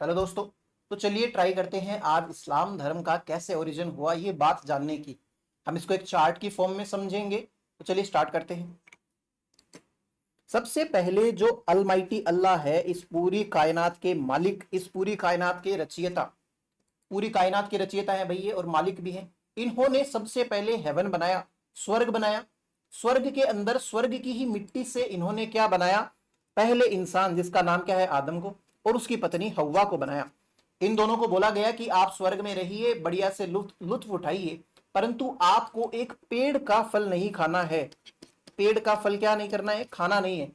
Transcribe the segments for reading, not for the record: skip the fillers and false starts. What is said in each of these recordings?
Hello दोस्तों। तो चलिए ट्राई करते हैं आज इस्लाम धर्म का कैसे ओरिजिन हुआ ये बात जानने की। हम इसको एक चार्ट की फॉर्म में समझेंगे। तो चलिए स्टार्ट करते हैं। सबसे पहले जो अलमाइटी अल्लाह है, इस पूरी कायनात के मालिक, इस पूरी कायनात के रचयिता, पूरी कायनात के रचयिता है भाई ये, और मालिक भी है। इन्होंने सबसे पहले हेवन बनाया, स्वर्ग बनाया। स्वर्ग के अंदर स्वर्ग की ही मिट्टी से इन्होंने क्या बनाया? पहले इंसान जिसका नाम क्या है, आदम को, और उसकी पत्नी हव्वा को बनाया। इन दोनों को बोला गया कि आप स्वर्ग में रहिए, बढ़िया से लुत्फ उठाइए, परंतु आपको एक पेड़ का फल नहीं खाना है। पेड़ का फल क्या नहीं करना है? खाना नहीं है।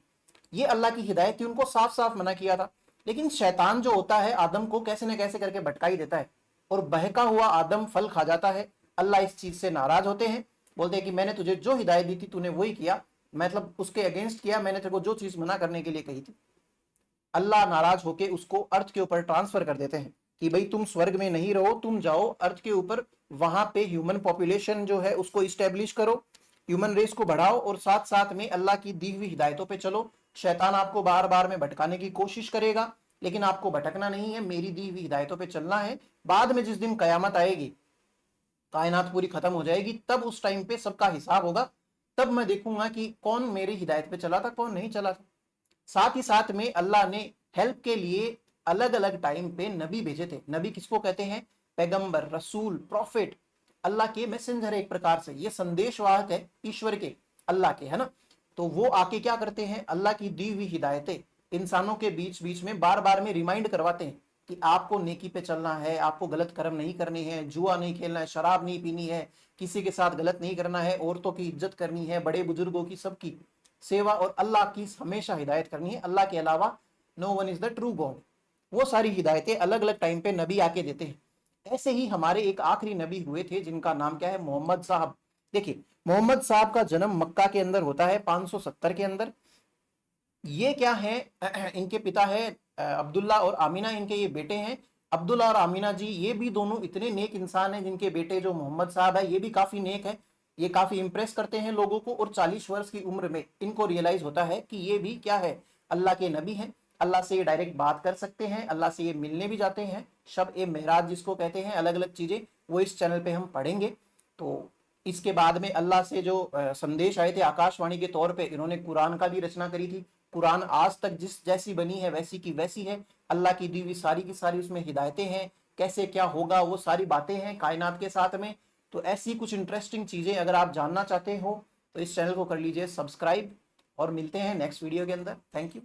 ये अल्लाह की हिदायत थी, उनको साफ साफ मना किया था। लेकिन शैतान जो होता है आदम को कैसे न कैसे करके भटका ही देता है, और बहका हुआ आदम फल खा जाता है। अल्लाह इस चीज से नाराज होते हैं, बोलते हैं कि मैंने तुझे जो हिदायत दी थी तूने वही किया, मतलब उसके अगेंस्ट किया, मैंने तेरे को जो चीज मना करने के लिए कही थी। अल्लाह नाराज होके उसको अर्थ के ऊपर ट्रांसफर कर देते हैं कि भाई तुम स्वर्ग में नहीं रहो, तुम जाओ अर्थ के ऊपर, वहां पे ह्यूमन पॉपुलेशन जो है उसको इस्टेब्लिश करो, ह्यूमन रेस को बढ़ाओ, और साथ साथ में अल्लाह की दी हुई हिदायतों पे चलो। शैतान आपको बार बार में भटकाने की कोशिश करेगा, लेकिन आपको भटकना नहीं है, मेरी दी हुई हिदायतों पे चलना है। बाद में जिस दिन कयामत आएगी, कायनात पूरी खत्म हो जाएगी, तब उस टाइम पे सबका हिसाब होगा। तब मैं देखूंगा कि कौन मेरी हिदायत पे चला था, कौन नहीं चला था। साथ ही साथ में अल्लाह ने हेल्प के लिए अलग अलग टाइम पे नबी भेजे थे। नबी किसको कहते हैं? पैगंबर, रसूल, प्रॉफिट, अल्लाह के मैसेंजर है एक प्रकार से। ये संदेशवाहक है ईश्वर के, अल्लाह के, है ना। तो वो आके क्या करते हैं? अल्लाह की दी हुई हिदायतें इंसानों के बीच बीच में बार बार में रिमाइंड करवाते हैं कि आपको नेकी पे चलना है, आपको गलत कर्म नहीं करने हैं, जुआ नहीं खेलना है, शराब नहीं पीनी है, किसी के साथ गलत नहीं करना है, औरतों की इज्जत करनी है, बड़े बुजुर्गों की, सबकी सेवा, और अल्लाह की हमेशा हिदायत करनी है। अल्लाह के अलावा no one is the true god. वो सारी हिदायतें अलग अलग टाइम पे नबी आके देते हैं। ऐसे ही हमारे एक आखिरी नबी हुए थे जिनका नाम क्या है? मोहम्मद साहब। देखिए, मोहम्मद साहब का जन्म मक्का के अंदर होता है 570 के अंदर। ये क्या है? इनके पिता है अब्दुल्ला और आमीना, इनके ये बेटे हैं। अब्दुल्ला और आमीना जी ये भी दोनों इतने नेक इंसान हैं। जिनके बेटे जो मोहम्मद साहब है ये भी काफी नेक है, ये काफी इंप्रेस करते हैं लोगों को। और 40 वर्ष की उम्र में इनको रियलाइज होता है कि ये भी क्या है? अल्लाह के नबी हैं। अल्लाह से ये डायरेक्ट बात कर सकते हैं, अल्लाह से ये मिलने भी जाते हैं। शब ए मेराज जिसको कहते हैं, अलग अलग चीजें वो इस चैनल पे हम पढ़ेंगे। तो इसके बाद में अल्लाह से जो संदेश आए थे आकाशवाणी के तौर पे, इन्होंने कुरान का भी रचना करी थी। कुरान आज तक जिस जैसी बनी है वैसी की वैसी है। अल्लाह की दी हुई सारी की सारी उसमें हिदायतें हैं, कैसे क्या होगा वो सारी बातें हैं कायनात के साथ में। तो ऐसी कुछ इंटरेस्टिंग चीजें अगर आप जानना चाहते हो तो इस चैनल को कर लीजिए सब्सक्राइब, और मिलते हैं नेक्स्ट वीडियो के अंदर। Thank you.